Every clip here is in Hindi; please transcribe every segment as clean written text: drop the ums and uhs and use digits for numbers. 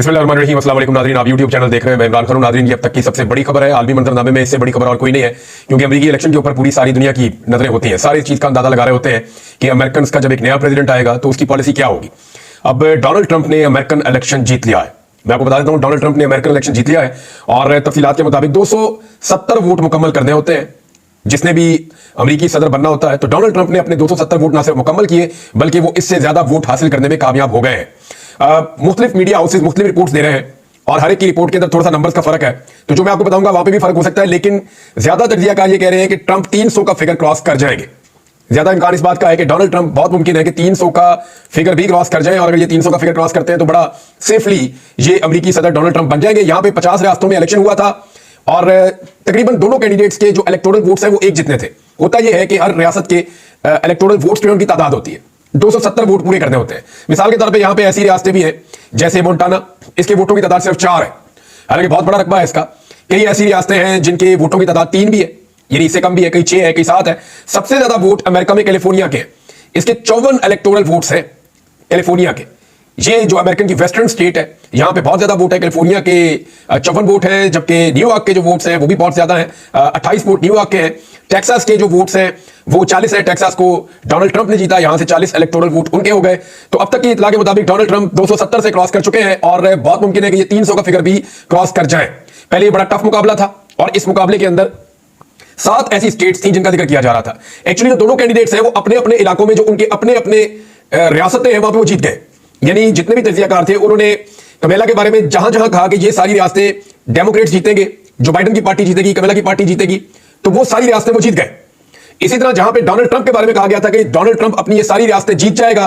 बिस्मिल्लाहिर्रहमानिर्रहीम। अस्सलाम वालेकुम नाज़रीन, आप यूट्यूब चैनल देख रहे हैं। मैं इमरान खान हूं। नाज़रीन, ये अब तक की सबसे बड़ी खबर है। आलमी मंजरनामे में इससे बड़ी खबर और कोई नहीं है, क्योंकि अमेरिकी इलेक्शन के ऊपर पूरी सारी दुनिया की नजरें होती हैं। सारी इस चीज का अंदाजा लगा रहे होते हैं कि अमेरिकन का जब एक नया प्रेसिडेंट आएगा तो उसकी पॉलिसी क्या होगी। अब डोनाल्ड ट्रंप ने अमेरिकन इलेक्शन जीत लिया है। मैं आपको बता देता हूं, डोनाल्ड ट्रंप ने अमेरिकन इलेक्शन जीत लिया है और तफसीलात के मुताबिक 270 वोट मुकम्मल करने होते हैं। जिसने भी अमेरिकी सदर बनना होता है, तो डोनाल्ड ट्रंप ने अपने 270 वोट ना सिर्फ मुकम्मल किए, बल्कि वो इससे ज्यादा वोट हासिल करने में कामयाब हो गए हैं। मुख्तलिफ मीडिया हाउसेज मुख्तलिफ रिपोर्ट्स दे रहे हैं और हर एक की रिपोर्ट के अंदर थोड़ा सा नंबर्स का फर्क है। तो जो मैं आपको बताऊंगा वहां पे भी फर्क हो सकता है, लेकिन ज्यादा तजज़ियाकार ये कह रहे हैं कि ट्रंप 300 का फिगर क्रॉस कर जाएंगे। ज्यादा इम्कान इस बात का है कि डोनाल्ड ट्रंप बहुत मुमकिन है कि 300 का फिगर भी क्रॉस कर जाए, और अगर ये 300 का फिगर क्रॉस करते हैं तो बड़ा सेफली ये अमेरिकी सदर डोनाल्ड ट्रंप बन जाएंगे। यहां पे 50 रियासतों में इलेक्शन हुआ था और तकरीबन दोनों कैंडिडेट्स के जो इलेक्टोरल वोट्स हैं वो एक जितने थे। होता यह है कि हर रियासत के इलेक्टोरल वोट्स जो उनकी तादाद होती है, 270 वोट पूरे करने होते हैं। मिसाल के तौर पे यहां पे ऐसी रियासतें भी हैं जैसे मोंटाना, इसके वोटों की तादाद सिर्फ 4 है। हालांकि बहुत बड़ा रकबा है इसका। कई ऐसी रियासतें हैं जिनके वोटों की तादाद 3 भी है, यानी इससे कम भी है, कई 6 है, कई 7 है। सबसे ज्यादा वोट अमेरिका में कैलिफोर्निया के, इसके 54 इलेक्टोरल वोट्स हैं कैलिफोर्निया के। ये जो अमेरिकन की वेस्टर्न स्टेट है, यहां पे बहुत ज्यादा वोट है। कैलिफोर्निया के 54 वोट हैं, जबकि न्यूयॉर्क के जो वोट्स हैं वो भी बहुत ज्यादा हैं, 28 वोट न्यूयॉर्क के हैं। टेक्सास के जो वोट्स हैं वो 40 है। टेक्सास को डोनाल्ड ट्रंप ने जीता, यहां से 40 इलेक्टोरल वोट उनके हो गए। तो अब तक की इतला के मुताबिक डोनाल्ड ट्रंप 270 से क्रॉस कर चुके हैं और बहुत मुमकिन है कि ये 300 का फिगर भी क्रॉस कर जाए। पहले ये बड़ा टफ मुकाबला था और इस मुकाबले के अंदर 7 ऐसी स्टेट्स थी जिनका जिक्र किया जा रहा था। एक्चुअली जो दोनों कैंडिडेट्स हैं वो अपने अपने इलाकों में जो उनके अपने अपने रियासतें हैं वहां पे वो जीत गए। यानी जितने भी तजज़ियाकार थे उन्होंने कमेला के बारे में जहां जहां कहा कि ये सारी रियासतें डेमोक्रेट्स जीतेंगे, जो बाइडेन की पार्टी जीतेगी, कमेला की पार्टी जीतेगी, तो वो सारी रियासतें वो जीत गए। इसी तरह जहां पे डोनाल्ड ट्रंप के बारे में कहा गया था कि डोनाल्ड ट्रंप अपनी ये सारी रियासतें जीत जाएगा,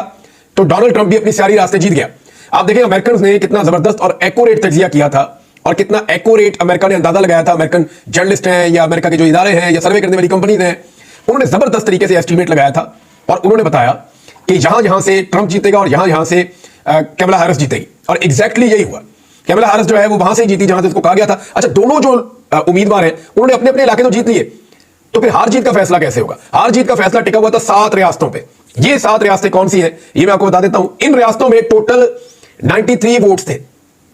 तो डोनाल्ड ट्रंप भी अपनी सारी रियासतें जीत गया। आप देखें अमेरिकन ने कितना जबरदस्त और एक्यूरेट तजिया किया था और कितना एक्यूरेट अमेरिका ने अंदाजा लगाया था। अमेरिकन जर्नलिस्ट हैं या अमेरिका के जो इदारे हैं या सर्वे करने वाली कंपनीज हैं, उन्होंने जबरदस्त तरीके से एस्टीमेट लगाया था और उन्होंने बताया कि यहां यहां से ट्रंप जीतेगा और यहां यहां से कैमला हैरिस जीतेगी। और एग्जैक्टली यही हुआ। कैमला हैरिस जो है वो वहां से जीती जहां से उसको कहा गया था। अच्छा, दोनों जो उम्मीदवार हैं उन्होंने अपने अपने इलाके तो जीत लिए, तो फिर हार जीत का फैसला कैसे होगा? हार जीत का फैसला टिका हुआ था 7 रियासतों पे। ये 7 रियासतें कौन सी हैं ये मैं आपको बता देता हूं। इन रियासतों में टोटल 93 वोट्स थे,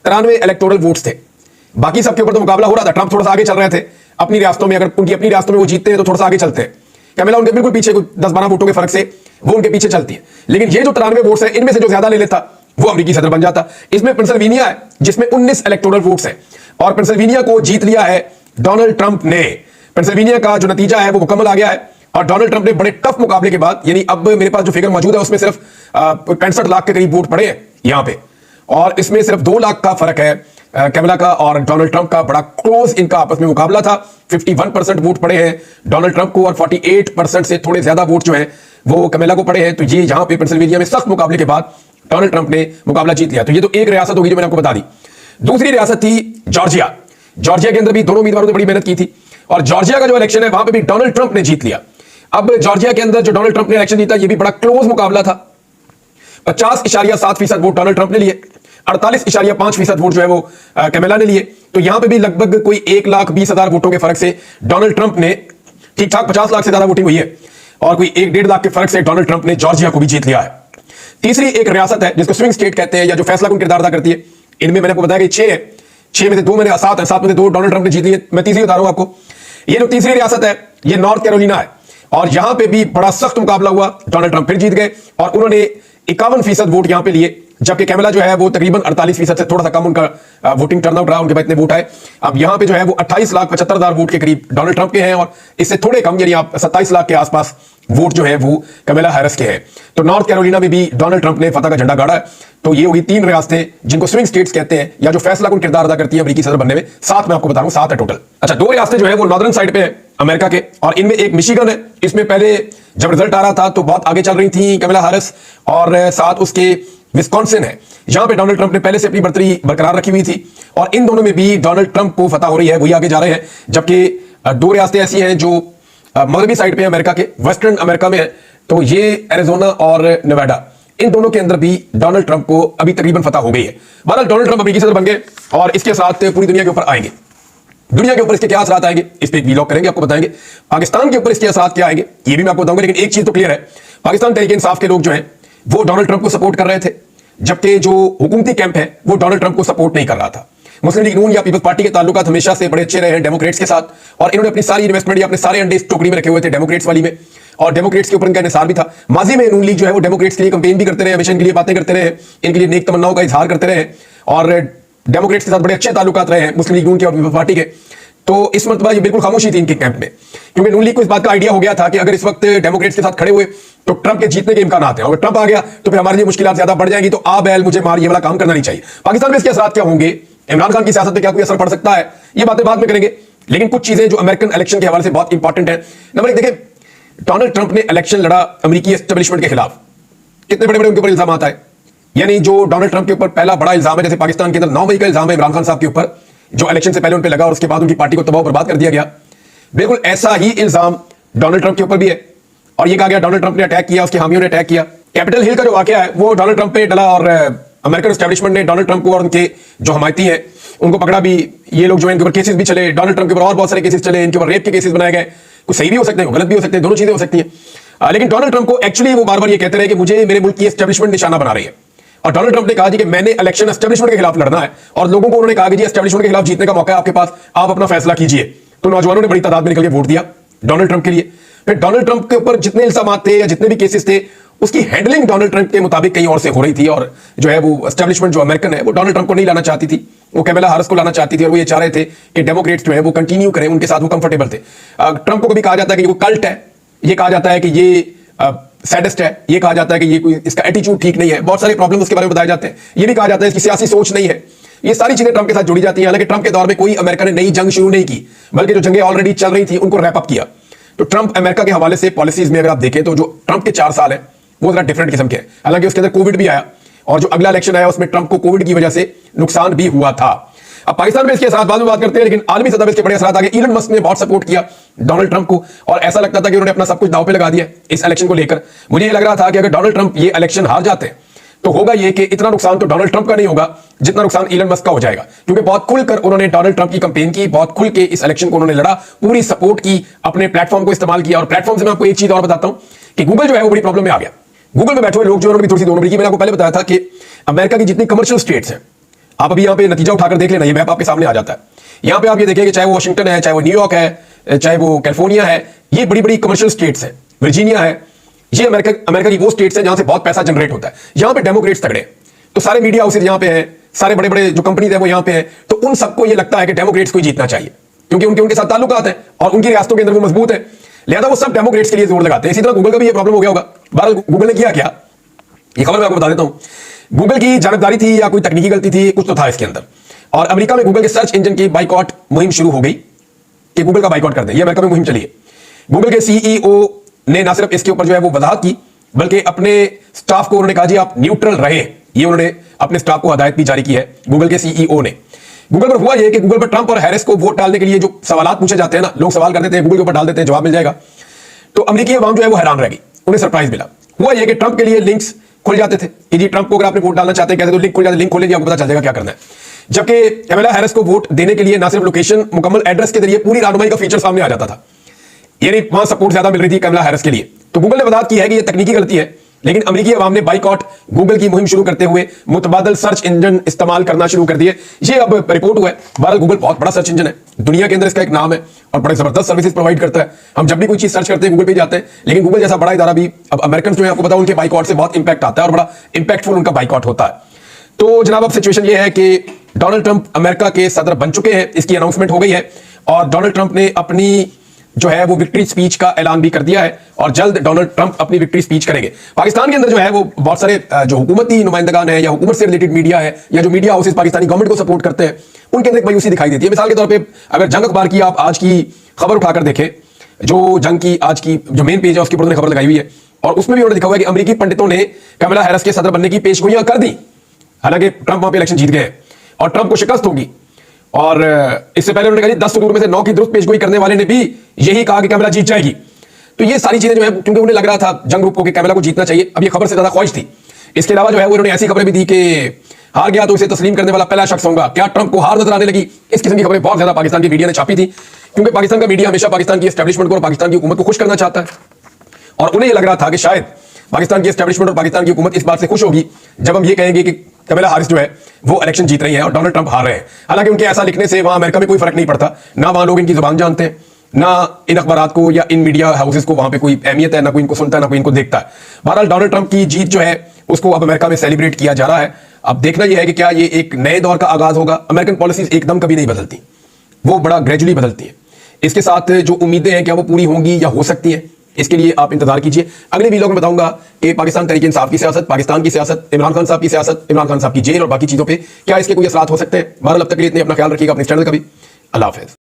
93 इलेक्टोरल वोट्स थे। बाकी सबके ऊपर तो मुकाबला हो रहा था। ट्रंप थोड़ा सा आगे चल रहे थे अपनी रियासतों में। अगर उनकी अपनी रियासतों में वो जीतते हैं तो थोड़ा सा आगे चलते हैं। कैमला उनके बिल्कुल पीछे, 10-12 वोटों के फर्क से वो उनके पीछे चलती है। लेकिन ये जो 93 वोट्स हैं, इनमें से जो ज्यादा ले लेता वो अमेरिकी सदर बन जाता। इसमें पेंसिल्वेनिया है जिसमें 19 इलेक्टोरल वोट्स हैं और पेंसिल्वेनिया को जीत लिया है डोनाल्ड ट्रंप ने। पेंसिल्वेनिया का जो नतीजा है वो मुकम्मल आ गया है और डोनाल्ड ट्रंप ने बड़े टफ मुकाबले के बाद, यानी अब मेरे पास जो फिगर मौजूद है उसमें सिर्फ 65 लाख के करीब वोट पड़े हैं यहां पे, और इसमें सिर्फ 2 लाख का फर्क है कैमला का और डोनाल्ड ट्रंप का। बड़ा क्लोज इनका आपस में मुकाबला था। 51% वोट पड़े हैं डोनाल्ड ट्रंप को और 48% से थोड़े ज्यादा वोट जो हैं वो कैमला को पड़े हैं। तो ये यहां पे पेंसिल्वेनिया में सख्त मुकाबले के बाद डोनाल्ड ट्रंप ने मुकाबला जीत लिया। तो ये तो एक रियासत होगी जो मैंने आपको बता दी। दूसरी रियासत थी जॉर्जिया। जॉर्जिया के अंदर भी दोनों उम्मीदवारों ने बड़ी मेहनत की थी और जॉर्जिया का जो इलेक्शन है वहां पे भी डोनाल्ड ट्रंप ने जीत लिया। अब जॉर्जिया के अंदर जो डोनाल्ड ट्रंप ने इलेक्शन जीता, ये भी बड़ा क्लोज मुकाबला था। 50.7% वोट डोनाल्ड ट्रंप ने लिए, 48.5% वोट जो है वो कैमला ने लिए। तो यहां पे भी लगभग कोई 1,20,000 वोटों के फर्क से डोनाल्ड ट्रंप ने, ठीक ठाक 50 लाख से ज्यादा वोटिंग हुई है और कोई 1-1.5 लाख के फर्क से डोनाल्ड ट्रंप ने जॉर्जिया को भी जीत लिया है। तीसरी एक रियासत है जिसको स्विंग स्टेट कहते हैं या जो फैसला कुन किरदार अदा करती है। इनमें मैंने आपको बताया कि 6 है, 6 में से 2 मैंने 7 है, 7 में से 2 डोनाल्ड ट्रंप ने जीत लिए। मैं तीसरी बता रहा हूं आपको। ये जो तीसरी रियासत है ये नॉर्थ कैरोलिना है और यहां पे भी बड़ा सख्त मुकाबला हुआ। डोनाल्ड ट्रंप फिर जीत गए और उन्होंने 51% वोट यहां पे लिए, जबकि कैमला जो है वो तकरीबन 48% से थोड़ा सा कम उनका वोटिंग टर्नआउट रहा, उनके पास इतने वोट आए। अब यहां पे जो है वो 28,75,000 वोट के करीब डोनाल्ड ट्रंप के हैं और इससे थोड़े कम, यानी आप 27 लाख के आसपास वोट जो है वो कैमला हैरिस के हैं। तो नॉर्थ कैरोलिना में भी डोनाल्ड ट्रंप ने फतह का झंडा गाड़ा है। तो ये होगी 3 रियासतें जिनको स्विंग स्टेट्स कहते हैं या जो फैसला कुन किरदार अदा करती है अमेरिकी सदर बनने में। 7 मैं आपको बता रहा हूं, 7 है टोटल। अच्छा, 2 रियासतें जो है वो नॉर्दर्न साइड पे है अमेरिका के और इनमें एक मिशिगन है। इसमें पहले जब रिजल्ट आ रहा था तो बहुत आगे चल रही थी कैमला हैरिस और साथ उसके विस्कॉन्सिन है। यहां पे डोनाल्ड ट्रंप ने पहले से अपनी बढ़तरी बरकरार रखी हुई थी और इन दोनों में भी डोनाल्ड ट्रंप को फतह हो रही है, वही आगे जा रहे हैं। जबकि 2 रियासतें ऐसी हैं जो मगरबी साइड पे अमेरिका के, वेस्टर्न अमेरिका में है। तो ये एरिजोना और नेवाडा, इन दोनों के अंदर भी डोनाल्ड ट्रंप को अभी तकरीबन फतह हो गई है। बहरहाल डोनाल्ड ट्रंप अमेरिकी सदर बन गए और इसके साथ पूरी दुनिया के ऊपर आएंगे। दुनिया के ऊपर इसके क्या असरात आएंगे इस पे एक वीलॉग करेंगे, आपको बताएंगे। पाकिस्तान के ऊपर इसके असरात क्या आएंगे ये भी मैं आपको बताऊंगा। लेकिन एक चीज तो क्लियर है, पाकिस्तान तहरीक इंसाफ के लोग जो हैं वो डोनाल्ड ट्रंप को सपोर्ट कर रहे थे जबकि जो हुकूमती कैंप है वो डोनाल्ड ट्रंप को सपोर्ट नहीं कर रहा था। मुस्लिम लीग नून या पीपल्स पार्टी के ताल्लुकात हमेशा से बड़े अच्छे रहे हैं डेमोक्रेट्स के साथ, और इन्होंने अपनी सारी इन्वेस्टमेंट या अपने सारे अंडे इस टोकरी में रखे हुए थे डेमोक्रेट्स वाली में, और डेमोक्रेट्स के ऊपर इनका इंहिसार भी था। माजी में नून लीग जो है वो डेमोक्रेट्स के लिए कैंपेन भी करते रहे, हमेशा इनके लिए बातें करते रहे, इनके लिए नेक तमन्नाओं का इजहार करते रहे, और डेमोक्रेट्स के साथ बड़े अच्छे ताल्लुकात रहे हैं मुस्लिम लीग नून के और पीपल्स पार्टी के। तो इस मरतबा ये बिल्कुल खामोशी थी इनके कैंप में, क्योंकि नून लीग को इस बात का आइडिया हो गया था कि अगर इस वक्त डेमोक्रेट्स के साथ खड़े हुए तो ट्रंप के जीतने के इम्कान हैं, और ट्रंप आ गया तो फिर हमारे लिए मुश्किलात ज्यादा बढ़ जाएंगी, तो आ बैल मुझे मार ये वाला काम करना नहीं चाहिए। पाकिस्तान में इसके असरात क्या होंगे, इमरान खान की सियासत पे क्या कोई असर पड़ सकता है, ये बातें बाद में करेंगे। लेकिन कुछ चीजें जो अमेरिकन इलेक्शन के हवाले से बहुत इंपॉर्टेंट है। नंबर एक देखें, डोनाल्ड ट्रंप ने इलेक्शन लड़ा अमेरिकी एस्टेब्लिशमेंट के खिलाफ, कितने बड़े बड़े उनके ऊपर इल्जाम आए। यानी जो डोनाल्ड ट्रंप के ऊपर पहला बड़ा इल्जाम है, जैसे पाकिस्तान के अंदर 9 मई का इल्जाम है इमरान खान साहब के ऊपर, जो इलेक्शन से पहले उन पर लगा और उसके बाद उनकी पार्टी को तबाह बर्बाद कर दिया गया, बिल्कुल ऐसा ही इल्जाम डोनाल्ड ट्रंप के ऊपर भी है। और ये कहा गया डोनाल्ड ट्रंप ने अटैक किया, उसके हामियों ने अटैक किया। कैपिटल हिल का जो वाकया है वो डोनाल्ड ट्रंप पे डला, और अमेरिकन एस्टेब्लिशमेंट ने डोनाल्ड ट्रंप को और उनके जो हमायती हैं उनको पकड़ा भी। ये लोग जो है इनके ऊपर केसेस भी चले, डोनाल्ड ट्रंप के ऊपर और बहुत सारे केसेस चले, इनके ऊपर रेप के केसेस बनाए गए। कुछ सही भी हो सकते हैं, गलत भी हो सकते हैं, दोनों चीजें हो सकती हैं। लेकिन डोनाल्ड ट्रंप को एक्चुअली वो बार बार ये कहते रहे कि मुझे मेरे मुल्क की एस्टेब्लिशमेंट निशाना बना रही है, और डोनाल्ड ट्रंप ने कहा कि मैंने इलेक्शन एस्टेब्लिशमेंट के खिलाफ लड़ना है, और लोगों को उन्होंने कहा कि जी एस्टेब्लिशमेंट के खिलाफ जीतने का मौका है आपके पास, आप अपना फैसला कीजिए। तो नौजवानों ने बड़ी तादाद में निकल के वोट दिया डोनाल्ड ट्रंप के लिए। फिर डोनाल्ड ट्रंप के ऊपर जितने इल्जाम थे या जितने भी केसेस थे, उसकी हैंडलिंग डोनाल्ड ट्रंप के मुताबिक कहीं और से हो रही थी, और जो है वो एस्टेब्लिशमेंट जो अमेरिकन है वो डोनाल्ड ट्रंप को नहीं लाना चाहती थी, वो कैमला हैरिस को लाना चाहती थी, और वो ये चाह रहे थे कि डेमोक्रेट्स जो है वो कंटिन्यू करें, उनके साथ वो कंफर्टेबल थे। ट्रंप को कभी कहा जाता है कि वो कल्ट है, ये कहा जाता है कि ये सैडिस्ट है, ये कहा जाता है कि ये कोई इसका एटीट्यूड ठीक नहीं है, बहुत सारे प्रॉब्लम उसके बारे में बताए जाते हैं। ये भी कहा जाता है इसकी सियासी सोच नहीं है। ये सारी चीजें ट्रंप के साथ जुड़ी जाती हैं। हालांकि ट्रंप के दौर में कोई अमेरिका ने नई जंग शुरू नहीं की, बल्कि जो जंगें ऑलरेडी चल रही थी उनको रैप अप किया। तो ट्रंप अमेरिका के हवाले से पॉलिसीज में अगर आप देखें तो जो ट्रंप के 4 साल है वो जरा डिफरेंट किस्म के हैं। हालांकि उसके अंदर कोविड भी आया, और जो अगला इलेक्शन आया उसमें ट्रंप को कोविड की वजह से नुकसान भी हुआ था। अब पाकिस्तान में इसके असरात बाद में बात करते हैं, लेकिन आलमी सतह पर इसके बड़े असरात आ गए। इलन मस्क ने बहुत सपोर्ट किया डोनाल्ड ट्रंप को, और ऐसा लगता था कि उन्होंने अपना सब कुछ दांव पे लगा दिया इस इलेक्शन को लेकर। मुझे ये लग रहा था कि अगर डोनाल्ड ट्रंप ये इलेक्शन हार जाते हैं तो होगा ये कि इतना नुकसान तो डोनाल्ड ट्रंप का नहीं होगा जितना नुकसान इलन मस्क का हो जाएगा, क्योंकि बहुत खुलकर उन्होंने डोनाल्ड ट्रंप की कैंपेन की, बहुत खुल के इस इलेक्शन को उन्होंने लड़ा, पूरी सपोर्ट की, अपने प्लेटफॉर्म को इस्तेमाल किया। और प्लेटफॉर्म से मैं आपको एक चीज और बताता हूं कि गूगल जो है वो बड़ी प्रॉब्लम में आ गया। गूगल में बैठे हुए लोग जो उन्होंने भी थोड़ी सी दोनों, मैंने आपको पहले बताया था कि अमेरिका की जितनी कमर्शियल स्टेट्स हैं, आप अभी यहां पे नतीजा उठाकर देख लेना, ये मैप आपके सामने आ जाता है। यहां पे आप ये देखिए, चाहे वो वाशिंगटन है, चाहे वो न्यूयॉर्क है, चाहे वो कैलिफोर्निया है, ये बड़ी बड़ी कमर्शियल स्टेट्स हैं। वर्जीनिया है, ये अमेरिका की वो स्टेट्स हैं जहां से बहुत पैसा जनरेट होता है। यहां पे डेमोक्रेट्स तगड़े, तो सारे मीडिया हाउसेज यहां पे हैं, सारे बड़े बड़े जो कंपनीज हैं वो यहां पे हैं। तो उन सबको ये लगता है कि डेमोक्रेट्स को ही जीतना चाहिए, क्योंकि उनके साथ ताल्लुकात हैं और उनकी रियासतों के अंदर वो मजबूत है, लिहाजा वो सब डेमोक्रेट्स के लिए जोर लगाते हैं। इसी तरह गूगल का भी ये प्रॉब्लम हो गया होगा। बहरहाल गूगल ने किया क्या, ये खबर मैं आपको बता देता हूं। गूगल की जानबदारी थी या कोई तकनीकी गलती थी, कुछ तो था इसके अंदर। और अमेरिका में गूगल के सर्च इंजन की बाइकआउट मुहिम शुरू हो गई कि गूगल का बाइकआउट कर दें। ये अमेरिका में मुहिम चली है। गूगल के सीईओ ने ना सिर्फ इसके ऊपर जो है वो वजाहत की, बल्कि अपने स्टाफ को उन्होंने कहा जी आप न्यूट्रल रहे, ये उन्होंने अपने स्टाफ को हदायत भी जारी की है गूगल के सीईओ ने। गूगल पर हुआ ये कि गूगल पर ट्रंप और हैरिस को वोट डालने के लिए जो सवालात पूछे जाते हैं ना, लोग सवाल कर देते हैं, गूगल के ऊपर डाल देते हैं, जवाब मिल जाएगा। तो अमेरिकी अवाम जो है वो हैरान रह गई, उन्हें सरप्राइज मिला। हुआ ये कि ट्रंप के लिए लिंक्स खुल जाते थे कि जी ट्रंप को अगर आपने वोट डालना चाहते हैं कहते तो लिंक खुल जाते, लिंक खोलेंगे आपको पता चल जाएगा क्या करना है। जबकि कैमला हैरिस को वोट देने के लिए ना सिर्फ लोकेशन, मुकम्मल एड्रेस के जरिए पूरी रानुमाई का फीचर सामने आ जाता था, यानी वहां सपोर्ट ज्यादा मिल रही थी कैमला हैरिस के लिए। तो गूगल ने वजाहत की है कि यह तकनीकी गलती है, लेकिन अमेरिकी अवाम ने बाइकआउट गूगल की मुहिम शुरू करते हुए मुतबादल सर्च इंजन इस्तेमाल करना शुरू कर दिए। ये अब रिपोर्ट हुआ है। बहरहाल गूगल बहुत बड़ा सर्च इंजन है, दुनिया के अंदर इसका एक नाम है और बड़े जबरदस्त सर्विसेज प्रोवाइड करता है। हम जब भी कोई चीज सर्च करते हैं गूगल पे जाते हैं, लेकिन गूगल जैसा बड़ा इदारा भी, अब अमेरिकन जो है आपको पता उनके बाइकआउट से बहुत इंपैक्ट आता है और बड़ा इंपैक्टफुल उनका बाइकआउट होता है। तो जनाब अब सिचुएशन ये है कि डोनाल्ड ट्रंप अमेरिका के सदर बन चुके हैं, इसकी अनाउंसमेंट हो गई है, और डोनाल्ड ट्रंप ने अपनी जो है वो विक्ट्री स्पीच का ऐलान भी कर दिया है, और जल्द डोनाल्ड ट्रंप अपनी विक्ट्री स्पीच करेंगे। पाकिस्तान के अंदर जो है वो बहुत सारे जो हुकूमती नुमाइंदगान है या हुकूमत से रिलेटेड मीडिया है या जो मीडिया हाउसेज पाकिस्तानी गवर्नमेंट को सपोर्ट करते हैं, उनके अंदर एक मायूसी दिखाई देती है। मिसाल के तौर पर अगर जंग अखबार की आप आज की खबर उठाकर देखें, जो जंग की आज की जो मेन पेज है उसके ऊपर उन्होंने खबर लगाई हुई है, और उसमें भी उन्होंने लिखा हुआ है कि अमेरिकी पंडितों ने कैमला हैरिस के सदर बनने की पेशगोइयां कर दी। हालांकि ट्रंप वहां पे इलेक्शन जीत गए और ट्रंप को शिकस्त होगी, और इससे पहले उन्होंने कहा 10 सुदूर में से 9 की दुरुस्त पेशगोई करने वाले ने भी यही कहा कि कैमला जीत जाएगी। तो ये सारी चीजें जो है, क्योंकि उन्हें लग रहा था जंग रूप को कि कैमला को जीतना चाहिए, अब ये खबर से ज्यादा ख्वाहिश थी। इसके अलावा जो है वो उन्होंने ऐसी खबरें भी दी कि हार गया तो इसे तस्लीम करने वाला पहला शख्स होगा। क्या ट्रंप को हार नजर आने लगी? इस किस्म की खबरें बहुत ज्यादा पाकिस्तान की मीडिया ने छापी थी, क्योंकि पाकिस्तान का मीडिया हमेशा पाकिस्तान की एस्टेब्लिशमेंट को और पाकिस्तान की हुकूमत को खुश करना चाहता है, और उन्हें यह लग रहा था कि शायद पाकिस्तान की एस्टैब्लिशमेंट और पाकिस्तान की हुकूमत इस बात से खुश होगी जब हम ये कहेंगे कि कमला हारिस जो है वो इलेक्शन जीत रही है और डोनाल्ड ट्रंप हार रहे हैं। हालांकि उनके ऐसा लिखने से वहां अमेरिका में कोई फर्क नहीं पड़ता, ना वहां लोग इनकी जुबान जानते हैं, ना इन अखबारात को या इन मीडिया हाउसेस को वहां पे कोई अहमियत है, ना कोई इनको सुनता है, ना कोई इनको देखता है। बहरहाल डोनाल्ड ट्रंप की जीत जो है उसको अब अमेरिका में सेलिब्रेट किया जा रहा है। अब देखना यह है कि क्या ये एक नए दौर का आगाज होगा। अमेरिकन पॉलिसीज एकदम कभी नहीं बदलती, वो बड़ा ग्रेजुअली बदलती है। इसके साथ जो उम्मीदें हैं क्या वो पूरी होंगी या हो सकती हैं, इसके लिए आप इंतजार कीजिए। अगले वीडियो में बताऊंगा कि पाकिस्तान तहरीक इंसाफ की सियासत, पाकिस्तान की सियासत, इमरान खान साहब की सियासत, इमरान खान साहब की जेल और बाकी चीजों पे क्या इसके कोई असरात हो सकते हैं। बहरहाल अब तक के लिए इतने, अपना ख्याल रखिएगा, अपने चैनल का भी। अल्लाह हाफिज।